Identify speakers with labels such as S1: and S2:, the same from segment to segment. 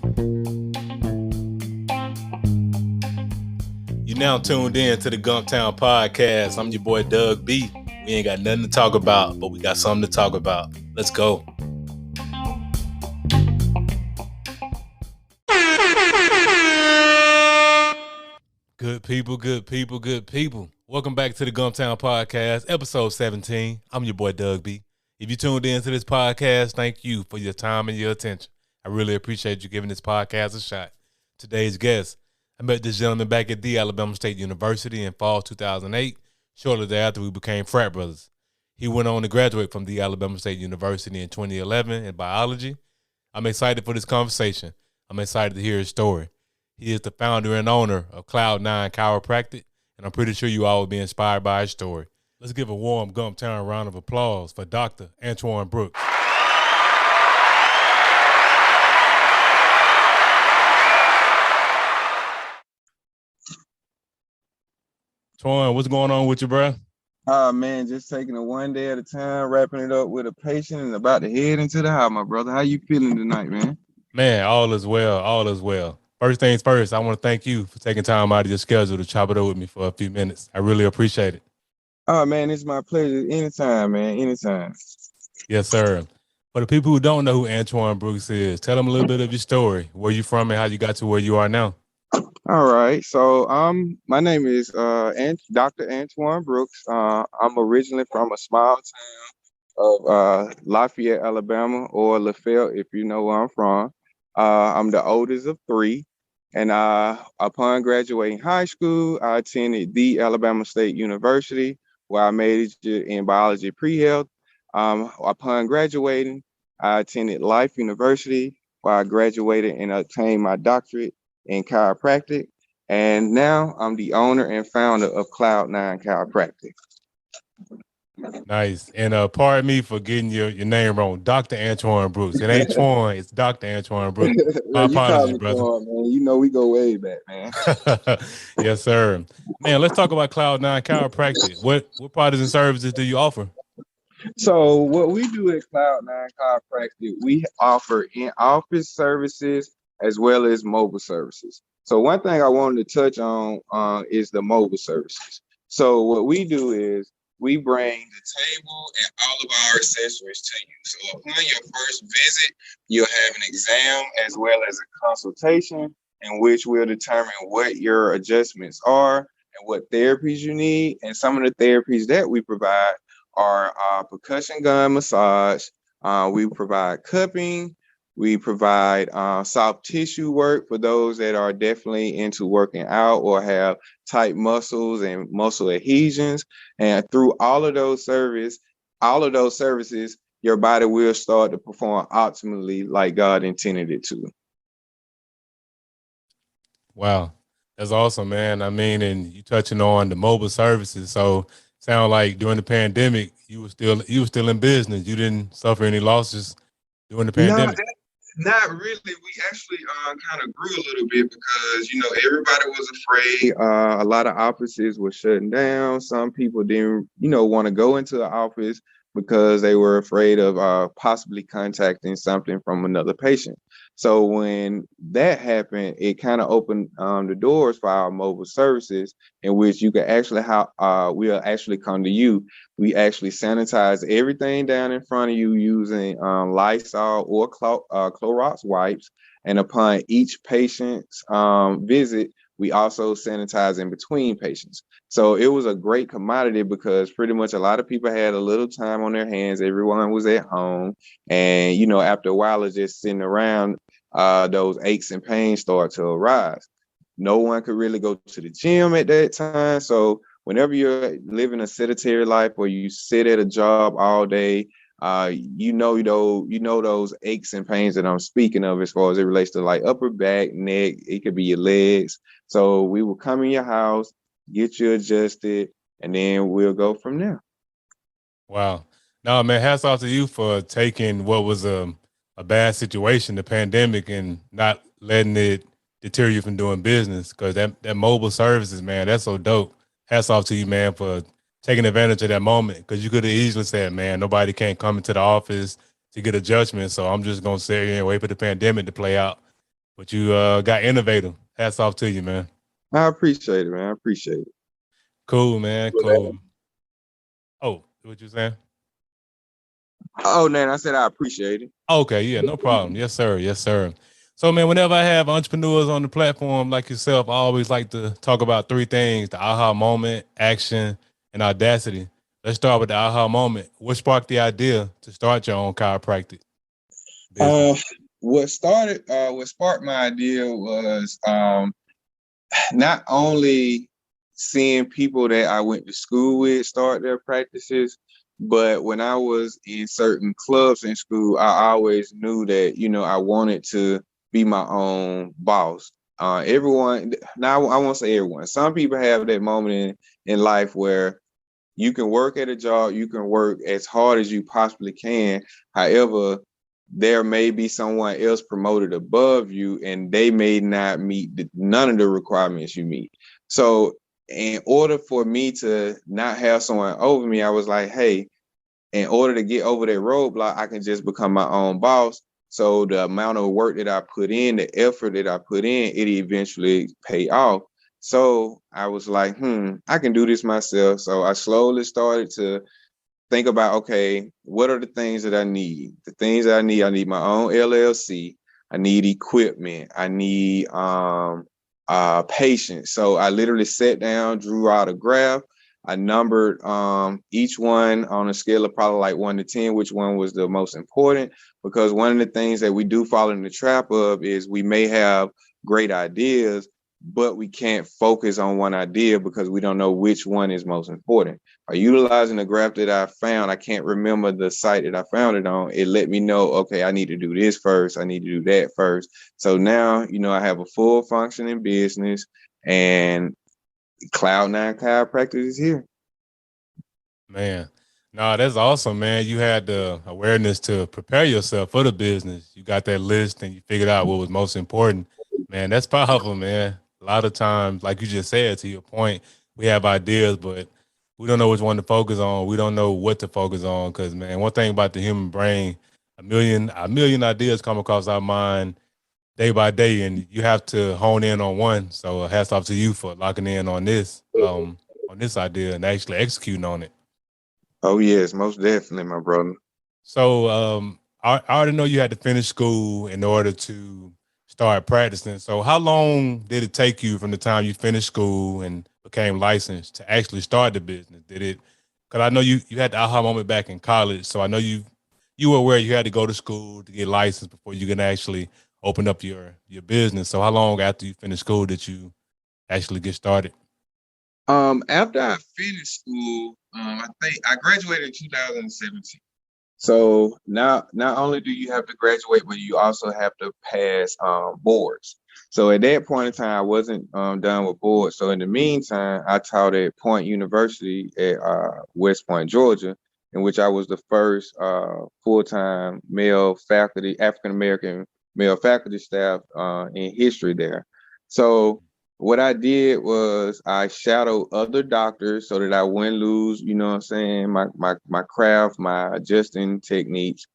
S1: You now tuned in to the Gumptown Podcast. I'm your boy Doug B. We ain't got nothing to talk about, but we got something to talk about. Let's go. Good people. Welcome back to the Gumptown Podcast, episode 17. I'm your boy Doug B. If you tuned in to this podcast, thank you for your time and your attention. I really appreciate you giving this podcast a shot. Today's guest, I met this gentleman back at the Alabama State University in fall 2008. Shortly thereafter, we became frat brothers. He went on to graduate from the Alabama State University in 2011 in biology. I'm excited for this conversation. I'm excited to hear his story. He is the founder and owner of Cloud9 Chiropractic, and I'm pretty sure you all will be inspired by his story. Let's give a warm Gumptown round of applause for Dr. Antoine Brooks. Antoine, what's going on with you, bro?
S2: Man, just taking it one day at a time, wrapping it up with a patient and about to head into the house, my brother. How you feeling tonight, man?
S1: Man, all is well. First things first, I want to thank you for taking time out of your schedule to chop it up with me for a few minutes. I really appreciate it.
S2: Oh, man, it's my pleasure. Anytime, man, anytime.
S1: Yes, sir. For the people who don't know who Antoine Brooks is, tell them a little bit of your story, where you from and how you got to where you are now.
S2: All right. So, my name is Dr. Antoine Brooks. I'm originally from a small town of Lafayette, Alabama, or LaFayette, if you know where I'm from. I'm the oldest of three. And upon graduating high school, I attended the Alabama State University, where I majored in biology pre-health. Upon graduating, I attended Life University, where I graduated and obtained my doctorate in chiropractic. And now I'm the owner and founder of Cloud9 Chiropractic.
S1: Nice. And pardon me for getting your name wrong. Dr. Antoine Brooks. It ain't Twan, it's Dr. Antoine Brooks. My apologies, brother.
S2: Man. You know we go way back, man.
S1: Yes, sir. Man, let's talk about Cloud9 Chiropractic. What products and services do you offer?
S2: So what we do at Cloud9 Chiropractic, we offer in-office services as well as mobile services. So one thing I wanted to touch on is the mobile services. So what we do is we bring the table and all of our accessories to you. So upon your first visit, you'll have an exam as well as a consultation in which we'll determine what your adjustments are and what therapies you need. And some of the therapies that we provide are percussion gun massage. We provide cupping. We provide soft tissue work for those that are definitely into working out or have tight muscles and muscle adhesions. And through all of those services, your body will start to perform optimally like God intended it to.
S1: Wow. That's awesome, man. I mean, and you touching on the mobile services. So sound like during the pandemic, you were still in business. You didn't suffer any losses during the pandemic.
S2: Not really. We actually kind of grew a little bit because, everybody was afraid. A lot of offices were shutting down. Some people didn't, want to go into the office because they were afraid of possibly contacting something from another patient. So when that happened, it kind of opened the doors for our mobile services in which you can actually we'll actually come to you. We actually sanitize everything down in front of you using Lysol or Clorox wipes. And upon each patient's visit, we also sanitize in between patients. So it was a great commodity because pretty much a lot of people had a little time on their hands. Everyone was at home. And, after a while of just sitting around, those aches and pains start to arise. No one could really go to the gym at that time. So whenever you're living a sedentary life or you sit at a job all day, those aches and pains that I'm speaking of as far as it relates to like upper back, neck, it could be your legs. So we will come in your house, get you adjusted, and then we'll go from there.
S1: Wow. No, man, hats off to you for taking what was a bad situation, the pandemic, and not letting it deter you from doing business. Because that mobile services, man, that's so dope. Hats off to you, man, for taking advantage of that moment. Because you could have easily said, man, nobody can't come into the office to get a judgment, so I'm just going to sit here and wait for the pandemic to play out. but you got innovative. Hats off to you, man.
S2: I appreciate it, man. I appreciate it.
S1: Cool, man. Cool. Oh, what you saying?
S2: Oh, man, I said I appreciate it.
S1: Okay, yeah, no problem. Yes, sir. Yes, sir. So, man, whenever I have entrepreneurs on the platform like yourself, I always like to talk about three things: the aha moment, action, and audacity. Let's start with the aha moment. What sparked the idea to start your own chiropractic business?
S2: Uh, what sparked my idea was not only seeing people that I went to school with start their practices, but when I was in certain clubs in school, I always knew that, I wanted to be my own boss. Everyone, now I won't say everyone, some people have that moment in life where you can work at a job, you can work as hard as you possibly can. However, there may be someone else promoted above you and they may not meet none of the requirements you meet. So in order for me to not have someone over me, I was like, hey, in order to get over that roadblock, I can just become my own boss. So the amount of work that I put in, the effort that I put in, it eventually pay off. So I was like, I can do this myself. So I slowly started to think about, okay, what are the things that I need? The things that I need my own LLC. I need equipment. I need patience. So I literally sat down, drew out a graph. I numbered each one on a scale of probably like 1 to 10, which one was the most important. Because one of the things that we do fall in the trap of is we may have great ideas, but we can't focus on one idea because we don't know which one is most important. By utilizing the graph that I found, I can't remember the site that I found it on. It let me know, okay, I need to do this first. I need to do that first. So now, I have a full functioning business and Cloud9 Chiropractic is here.
S1: Man, no, that's awesome, man. You had the awareness to prepare yourself for the business. You got that list and you figured out what was most important. Man, that's powerful, man. A lot of times, like you just said, to your point, we have ideas, but we don't know which one to focus on. We don't know what to focus on because, man, one thing about the human brain, a million ideas come across our mind day by day, and you have to hone in on one. So, hats off to you for locking in on this idea and actually executing on it.
S2: Oh, yes, most definitely, my brother.
S1: So I already know you had to finish school in order to start practicing. So how long did it take you from the time you finished school and became licensed to actually start the business? Did it? Because I know you had the aha moment back in college. So I know you were aware you had to go to school to get licensed before you can actually open up your business. So how long after you finished school did you actually get started?
S2: After I finished school, I think I graduated in 2017. So now, not only do you have to graduate, but you also have to pass boards. So at that point in time, I wasn't done with boards. So in the meantime, I taught at Point University at West Point, Georgia, in which I was the first full-time male faculty, African American male faculty staff in history there. So what I did was I shadowed other doctors so that I wouldn't lose, what I'm saying, my craft, my adjusting techniques.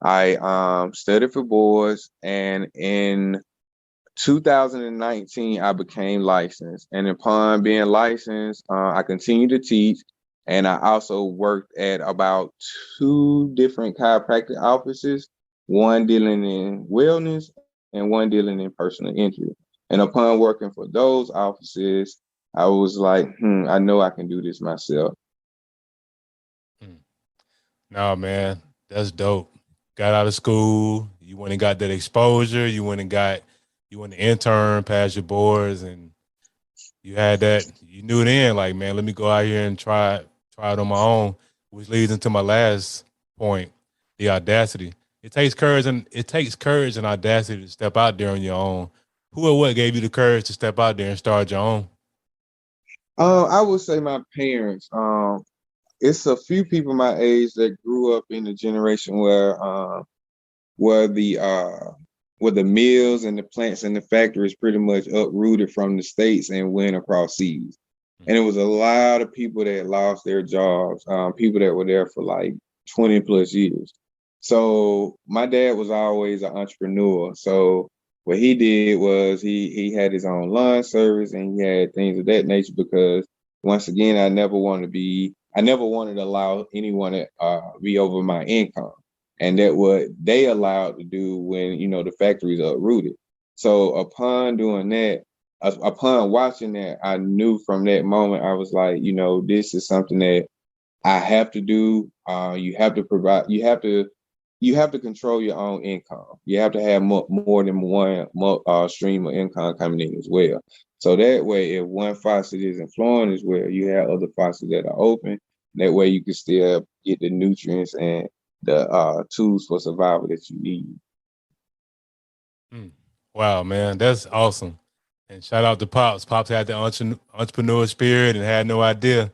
S2: I studied for boards, and in 2019 I became licensed. And upon being licensed, I continued to teach, and I also worked at about two different chiropractic offices, one dealing in wellness and one dealing in personal injury. And upon working for those offices, I was like, I know I can do this myself.
S1: Hmm. No, man, that's dope. Got out of school, you went and got that exposure. You went to intern, passed your boards, and you had that. You knew then, like, man, let me go out here and try it on my own. Which leads into my last point, the audacity. It takes courage and audacity to step out there on your own. Who or what gave you the courage to step out there and start your own?
S2: I would say my parents. It's a few people my age that grew up in the generation where the mills and the plants and the factories pretty much uprooted from the states and went across seas. And it was a lot of people that lost their jobs, people that were there for like 20 plus years. So my dad was always an entrepreneur. So what he did was he had his own lawn service and he had things of that nature because once again I never wanted to allow anyone to be over my income. And that what they allowed to do when, the factories are uprooted. So upon doing that, upon watching that, I knew from that moment, I was like, this is something that I have to do. You have to provide. You have to control your own income. You have to have more than one stream of income coming in as well. So that way, if one faucet isn't flowing as well, you have other faucets that are open. That way, you can still get the nutrients and the tools for survival that you need.
S1: Wow, man, that's awesome. And shout out to Pops. Pops had the entrepreneur spirit and had no idea.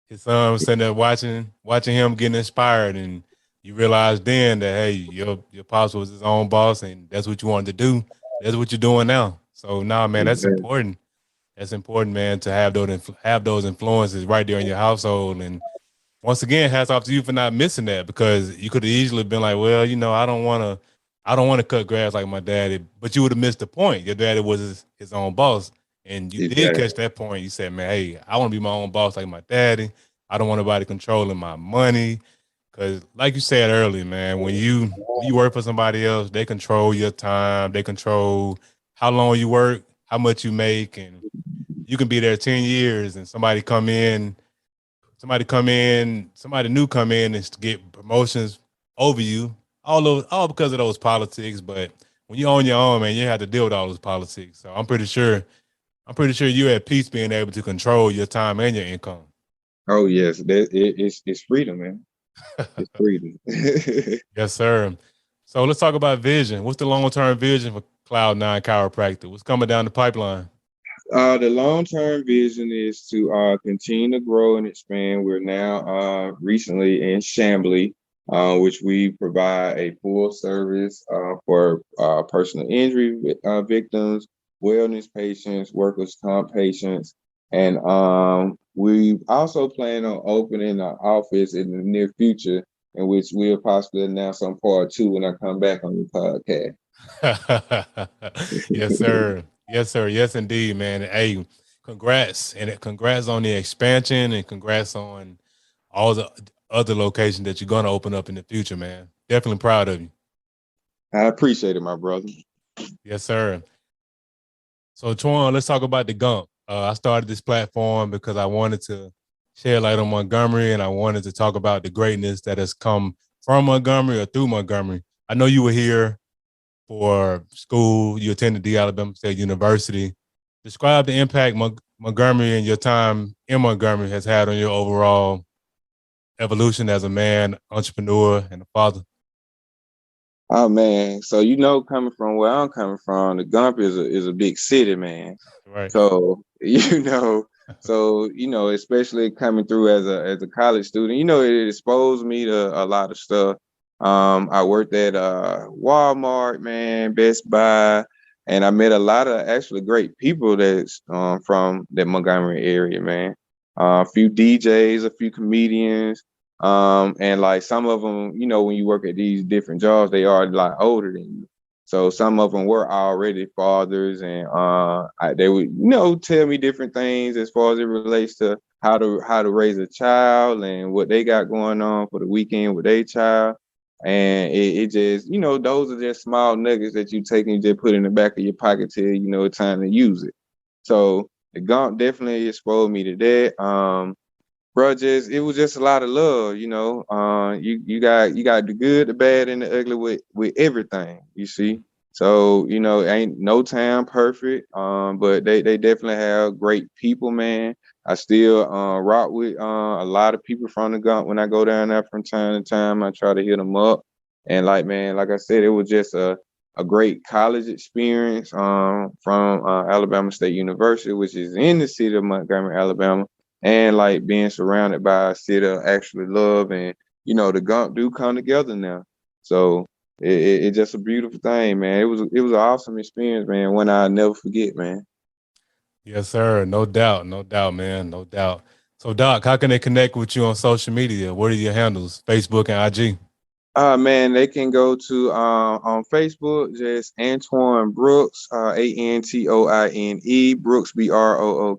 S1: His son was sitting there watching him getting inspired, and you realize then that hey, your pops was his own boss, and that's what you wanted to do. That's what you're doing now. So nah, man, that's
S2: Exactly.
S1: important. That's important, man, to have those influences right there in your household. And once again, hats off to you for not missing that because you could have easily been like, well, I don't want to cut grass like my daddy, but you would have missed the point. Your daddy was his own boss, and you did
S2: Exactly.
S1: catch that point. You said, man, hey, I want to be my own boss like my daddy. I don't want nobody controlling my money. Cause like you said earlier, man, when you work for somebody else, they control your time, they control how long you work, how much you make, and you can be there 10 years and somebody new come in and get promotions over you, all because of those politics. But when you own your own, man, you have to deal with all those politics. So I'm pretty sure you're at peace being able to control your time and your income.
S2: Oh yes, it's freedom, man. It's freedom.
S1: Yes, sir. So let's talk about vision. What's the long-term vision for Cloud9 Chiropractic? What's coming down the pipeline?
S2: The long-term vision is to continue to grow and expand. We're now recently in Chambly, which we provide a full service for personal injury victims, wellness patients, workers' comp patients, and we also plan on opening an office in the near future, in which we'll possibly announce on part two when I come back on your podcast.
S1: Yes, sir. Yes, sir. Yes, indeed, man. Hey, congrats on the expansion and congrats on all the other locations that you're gonna open up in the future, man. Definitely proud of you.
S2: I appreciate it, my brother.
S1: Yes, sir. So, Twan, let's talk about the Gump. I started this platform because I wanted to shed light on Montgomery and I wanted to talk about the greatness that has come from Montgomery or through Montgomery. I know you were here for school. You attended the Alabama State University. Describe the impact Montgomery and your time in Montgomery has had on your overall evolution as a man, entrepreneur, and a father.
S2: Oh man, so coming from where I'm coming from, the Gump is a big city, man.
S1: Right.
S2: So especially coming through as a college student, it exposed me to a lot of stuff. I worked at Walmart, man, Best Buy, and I met a lot of actually great people that's from the Montgomery area, man. A few DJs, a few comedians, and like some of them, when you work at these different jobs, they are a lot older than you. So some of them were already fathers, and they would, tell me different things as far as it relates to how to raise a child and what they got going on for the weekend with their child. And it just, those are just small nuggets that you take and just put in the back of your pocket till it's time to use it. So the Gump definitely exposed me to that. Bro, it was just a lot of love, you got the good, the bad, and the ugly with everything, you see. So, ain't no town perfect, but they definitely have great people, man. I still rock with a lot of people from the Gump when I go down there from time to time. I try to hit them up. And like man, like I said, it was just a great college experience from Alabama State University, which is in the city of Montgomery, Alabama, and like being surrounded by a city of actually love, and the Gump do come together now. So it's just a beautiful thing, man. It was an awesome experience, man. One I never forget, man.
S1: Yes, sir. No doubt, man. No doubt. So, Doc, how can they connect with you on social media? What are your handles? Facebook and IG?
S2: Man, they can go to on Facebook, just Antoine Brooks, Antoine Brooks, Brooks, or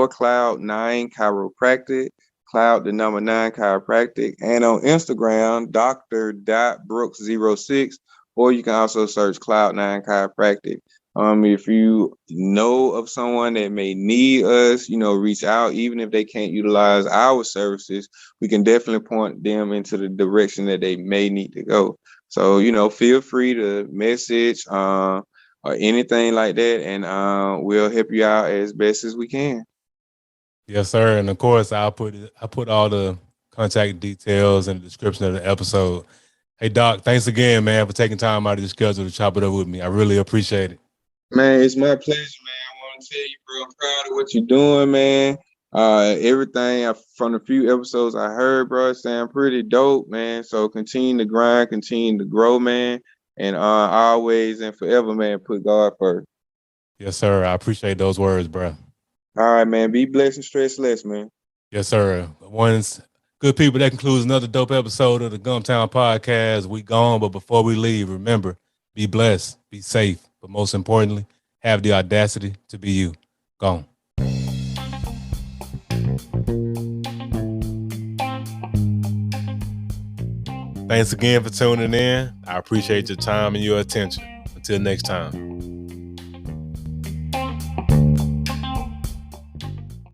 S2: Cloud9 Chiropractic, Cloud the number 9 Chiropractic, and on Instagram, Dr.Brooks06, or you can also search Cloud9 Chiropractic. If you know of someone that may need us, reach out, even if they can't utilize our services, we can definitely point them into the direction that they may need to go. So, feel free to message or anything like that, and we'll help you out as best as we can.
S1: Yes, sir. And of course, I put all the contact details in the description of the episode. Hey, Doc, thanks again, man, for taking time out of your schedule to chop it up with me. I really appreciate it.
S2: Man, it's my pleasure, man. I want to tell you, bro, I'm proud of what you're doing, man. Everything from the few episodes I heard, bro, it sound pretty dope, man. So continue to grind, continue to grow, man, and always and forever, man, put God first.
S1: Yes, sir. I appreciate those words, bro.
S2: All right, man. Be blessed and stress less, man.
S1: Yes, sir. Once good people, that concludes another dope episode of the Gumtown Podcast. We gone, but before we leave, remember, be blessed, be safe, but most importantly, have the audacity to be you. Gone. Thanks again for tuning in. I appreciate your time and your attention. Until next time.